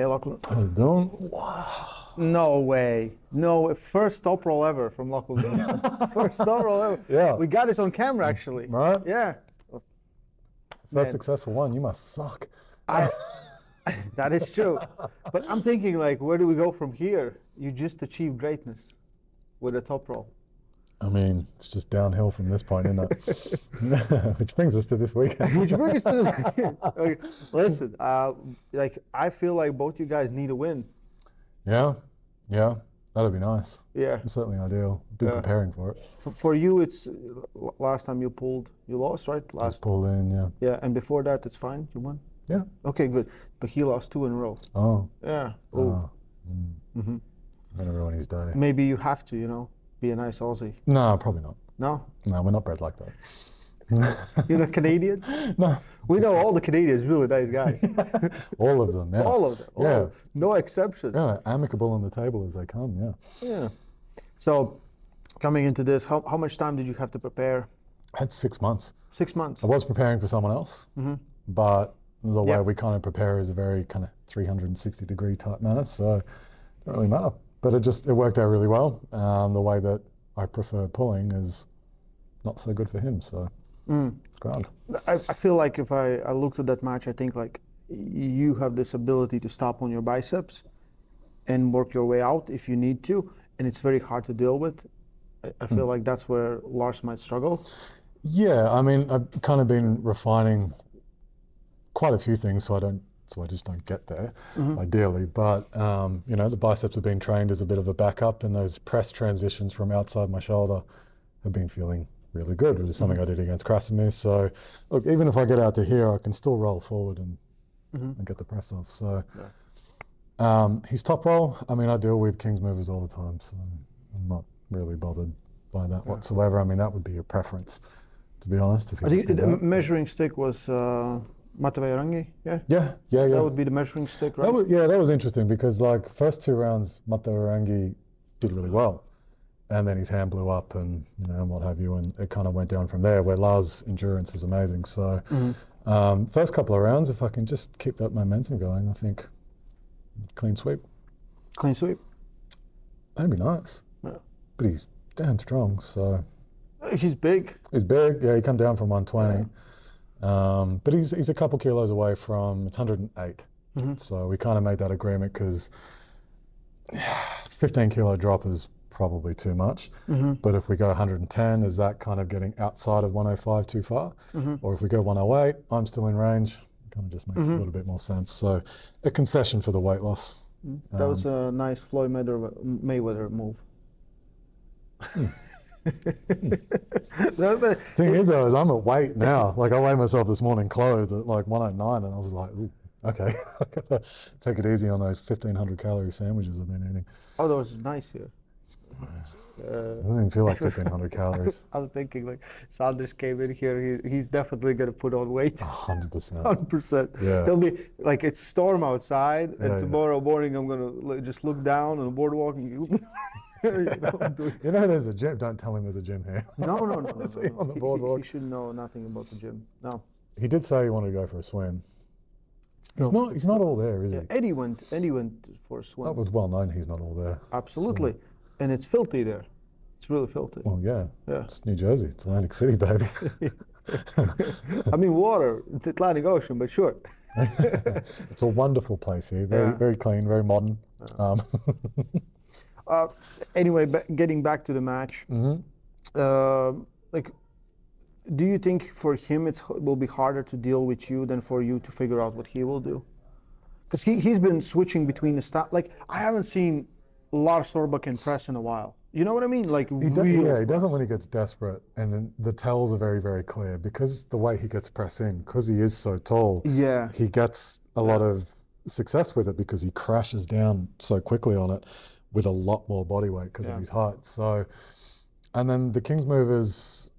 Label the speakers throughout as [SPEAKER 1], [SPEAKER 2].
[SPEAKER 1] Hey, Lachlan.
[SPEAKER 2] How you doing? Wow.
[SPEAKER 1] No way. No, first top roll ever from Lachlan. First top roll ever.
[SPEAKER 2] Yeah.
[SPEAKER 1] We got it on camera, actually.
[SPEAKER 2] Right?
[SPEAKER 1] Yeah.
[SPEAKER 2] First successful one. You must suck.
[SPEAKER 1] That is true. But I'm thinking, like, where do we go from here? You just achieved greatness with a top roll.
[SPEAKER 2] I mean, it's just downhill from this point, isn't it? Which brings us to this weekend.
[SPEAKER 1] Which brings us to this weekend. Okay, listen, like, I feel like both you guys need a win.
[SPEAKER 2] Yeah. That'd be nice.
[SPEAKER 1] Yeah.
[SPEAKER 2] Certainly ideal. Been preparing for it.
[SPEAKER 1] For you, it's last time you lost, right?
[SPEAKER 2] Just pulled in, yeah.
[SPEAKER 1] Yeah, and before that, it's fine. You won.
[SPEAKER 2] Yeah.
[SPEAKER 1] Okay, good. But he lost 2 in a row.
[SPEAKER 2] Oh.
[SPEAKER 1] Yeah.
[SPEAKER 2] Oh. I'm gonna ruin his day.
[SPEAKER 1] Maybe you have to, be a nice Aussie.
[SPEAKER 2] No, probably not.
[SPEAKER 1] No?
[SPEAKER 2] No, we're not bred like that.
[SPEAKER 1] You're not Canadians?
[SPEAKER 2] No.
[SPEAKER 1] We know all the Canadians, really nice guys.
[SPEAKER 2] All of them, yeah.
[SPEAKER 1] All of them.
[SPEAKER 2] Yeah.
[SPEAKER 1] No exceptions.
[SPEAKER 2] Yeah, amicable on the table as they come, yeah.
[SPEAKER 1] Yeah. So, coming into this, how much time did you have to prepare?
[SPEAKER 2] I had 6 months.
[SPEAKER 1] 6 months.
[SPEAKER 2] I was preparing for someone else, but the way we kind of prepare is a very kind of 360-degree type manner, so it don't really matter. But it worked out really well. The way that I prefer pulling is not so good for him, so it's grand.
[SPEAKER 1] I feel like if I looked at that match, I think like you have this ability to stop on your biceps and work your way out if you need to, and it's very hard to deal with. I feel like that's where Lars might struggle. Yeah,
[SPEAKER 2] I mean, I've kind of been refining quite a few things, so I just don't get there, ideally. But, the biceps have been trained as a bit of a backup, and those press transitions from outside my shoulder have been feeling really good, which is something I did against Krasimir. So, look, even if I get out to here, I can still roll forward and get the press off. So, his top roll, I mean, I deal with King's movers all the time, so I'm not really bothered by that whatsoever. I mean, that would be a preference, to be honest. If
[SPEAKER 1] I think the measuring stick was Matavayarangi, yeah?
[SPEAKER 2] Yeah.
[SPEAKER 1] That would be the measuring stick, right?
[SPEAKER 2] That was interesting because, like, first 2 rounds, Matavayarangi did really well. And then his hand blew up and what have you, and it kind of went down from there, where Lars' endurance is amazing. So first couple of rounds, if I can just keep that momentum going, I think clean sweep.
[SPEAKER 1] Clean sweep?
[SPEAKER 2] That'd be nice.
[SPEAKER 1] Yeah.
[SPEAKER 2] But he's damn strong, so.
[SPEAKER 1] He's big.
[SPEAKER 2] He's big, yeah, he come down from 120. Yeah. But he's a couple kilos away from, it's 108. So we kind of made that agreement because 15 kilo drop is probably too much. But if we go 110, is that kind of getting outside of 105 too far? Or if we go 108, I'm still in range. It kind of just makes a little bit more sense. So a concession for the weight loss.
[SPEAKER 1] That was a nice Floyd Mayweather move.
[SPEAKER 2] Thing is, though, is I'm at weight now. Like, I weighed myself this morning clothed at like 109, and I was like, ooh, okay, I gotta take it easy on those 1,500 calorie sandwiches I've been eating.
[SPEAKER 1] Oh, that was nice here.
[SPEAKER 2] It doesn't even feel like 1,500 calories.
[SPEAKER 1] I was thinking, like, Sanders came in here, he's definitely going to put on weight.
[SPEAKER 2] 100%.
[SPEAKER 1] 100%.
[SPEAKER 2] Yeah.
[SPEAKER 1] He'll be, like, it's storm outside, and tomorrow morning I'm going to just look down on the boardwalk and
[SPEAKER 2] there's a gym. Don't tell him there's a gym here.
[SPEAKER 1] No.
[SPEAKER 2] On the boardwalk.
[SPEAKER 1] He should know nothing about the gym. No.
[SPEAKER 2] He did say he wanted to go for a swim. He's not all there, is he?
[SPEAKER 1] Eddie went for a swim.
[SPEAKER 2] That was well known. He's not all there.
[SPEAKER 1] Absolutely. So. And it's filthy there. It's really filthy.
[SPEAKER 2] Well, yeah. It's New Jersey. It's Atlantic City, baby.
[SPEAKER 1] I mean, water. It's Atlantic Ocean, but sure.
[SPEAKER 2] It's a wonderful place here. Very clean, very modern.
[SPEAKER 1] Anyway, getting back to the match, like, do you think for him it will be harder to deal with you than for you to figure out what he will do? Because he's been switching between the style. Like, I haven't seen Lars Rorbakken press in a while. You know what I mean? Like,
[SPEAKER 2] he doesn't when he gets desperate, and the tells are very, very clear because the way he gets press in, because he is so tall.
[SPEAKER 1] Yeah,
[SPEAKER 2] he gets a lot of success with it because he crashes down so quickly on it with a lot more body weight because of his height. So, and then the King's movers,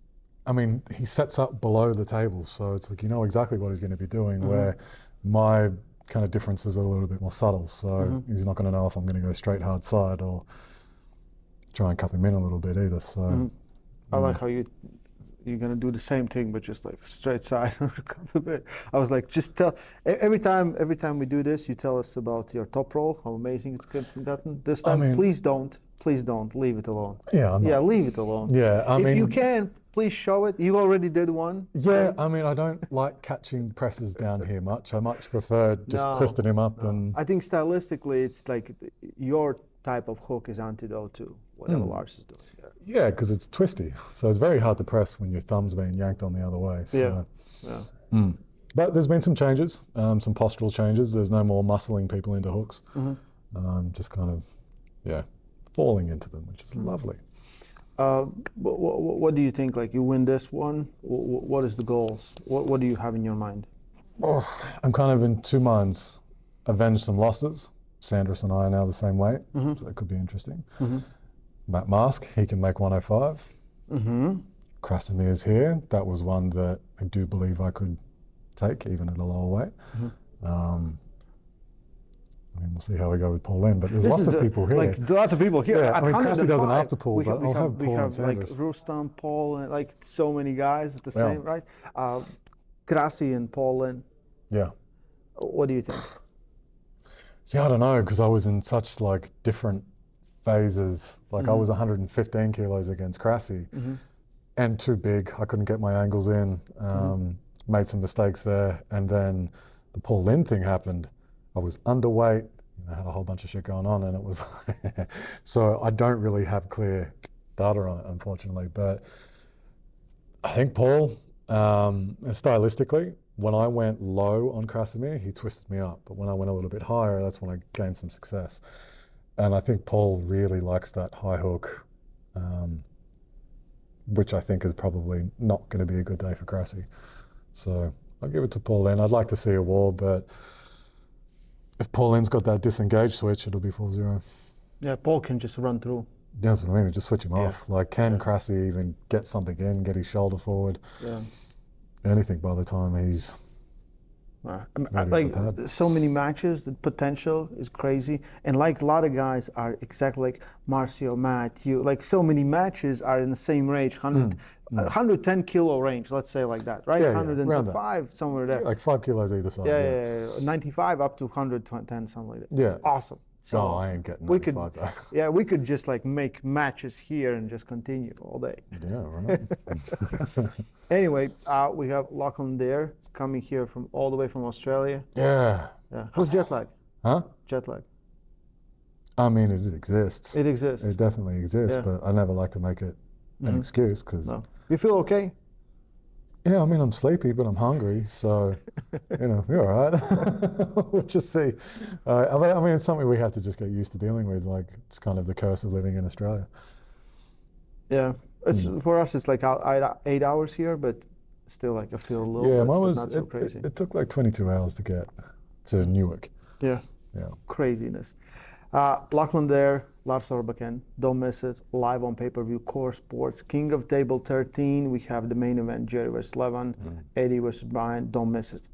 [SPEAKER 2] I mean, he sets up below the table, so it's like you know exactly what he's going to be doing. Where my kind of differences are a little bit more subtle, so he's not going to know if I'm going to go straight hard side or try and cup him in a little bit either. So
[SPEAKER 1] I like how you're gonna do the same thing, but just like straight side. I was like, just tell every time we do this, you tell us about your top roll, how amazing it's gotten. This time, please don't leave it alone.
[SPEAKER 2] Yeah,
[SPEAKER 1] leave it alone.
[SPEAKER 2] Yeah,
[SPEAKER 1] if you can, please show it. You already did one.
[SPEAKER 2] Yeah, right? I mean, I don't like catching presses down here much. I much prefer just twisting him up and.
[SPEAKER 1] I think stylistically, it's like your type of hook is antidote to whatever Lars is doing.
[SPEAKER 2] Yeah, because it's twisty, so it's very hard to press when your thumb's being yanked on the other way. So.
[SPEAKER 1] Yeah.
[SPEAKER 2] But there's been some changes, some postural changes. There's no more muscling people into hooks. Just kind of, falling into them, which is lovely.
[SPEAKER 1] What do you think? Like, you win this one, what is the goals? What do you have in your mind?
[SPEAKER 2] I'm kind of in two minds. Avenge some losses. Sanders and I are now the same weight, so that could be interesting. Matt Mask, he can make 105. Krasimir is here. That was one that I do believe I could take, even at a lower weight. I mean, we'll see how we go with Paul Lynn, but there's lots of people here.
[SPEAKER 1] Like, lots of people here.
[SPEAKER 2] Yeah, I mean, Krasi doesn't have to pull, but I'll have Paul and Sanders.
[SPEAKER 1] We have like Rustam, Paul, and like so many guys at the same, right? Krasi and Paul Lynn.
[SPEAKER 2] Yeah.
[SPEAKER 1] What do you think?
[SPEAKER 2] See, I don't know, because I was in such like different phases. Like I was 115 kilos against Krasi and too big. I couldn't get my angles in, made some mistakes there. And then the Paul Lynn thing happened. I was underweight, I had a whole bunch of shit going on, and it was, so I don't really have clear data on it, unfortunately. But I think Paul, stylistically, when I went low on Krasimir, he twisted me up. But when I went a little bit higher, that's when I gained some success. And I think Paul really likes that high hook, which I think is probably not going to be a good day for Krasi. So I'll give it to Paul Lynn. I'd like to see a war, but if Paul Lynn's got that disengaged switch, it'll be 4-0.
[SPEAKER 1] Yeah, Paul can just run through.
[SPEAKER 2] That's what I mean, just switch him off. Like, can Krasi even get something in, get his shoulder forward?
[SPEAKER 1] Yeah.
[SPEAKER 2] Anything by the time he's...
[SPEAKER 1] like, so many matches, the potential is crazy. And like a lot of guys are exactly like Marcio, Matt, you, like so many matches are in the same range, 110 kilo range, let's say like that, right? 105, somewhere there.
[SPEAKER 2] Like 5 kilos either side.
[SPEAKER 1] Yeah. 95 up to 110, something like that.
[SPEAKER 2] Yeah.
[SPEAKER 1] It's awesome. So
[SPEAKER 2] awesome. I ain't getting 95 though.
[SPEAKER 1] We could just like make matches here and just continue all day.
[SPEAKER 2] Yeah, right.
[SPEAKER 1] Anyway, we have Lachlan Adair coming here from all the way from Australia.
[SPEAKER 2] Yeah.
[SPEAKER 1] How's jet lag?
[SPEAKER 2] Huh?
[SPEAKER 1] Jet lag.
[SPEAKER 2] I mean, it exists.
[SPEAKER 1] It exists.
[SPEAKER 2] It definitely exists, but I never like to make it an excuse because. No.
[SPEAKER 1] You feel okay?
[SPEAKER 2] Yeah, I mean, I'm sleepy, but I'm hungry, so, you're all right. We'll just see. I mean, it's something we have to just get used to dealing with. Like, it's kind of the curse of living in Australia.
[SPEAKER 1] Yeah, it's for us, it's like 8 hours here, but still, like, I feel a little bit,
[SPEAKER 2] mine was,
[SPEAKER 1] not so crazy.
[SPEAKER 2] It took like 22 hours to get to Newark.
[SPEAKER 1] Yeah. Craziness. Lachlan Adair, Lars Rorbakken, don't miss it. Live on pay-per-view, Core Sports, King of Table 13. We have the main event, Jerry versus Levan, Eddie versus Brian. Don't miss it.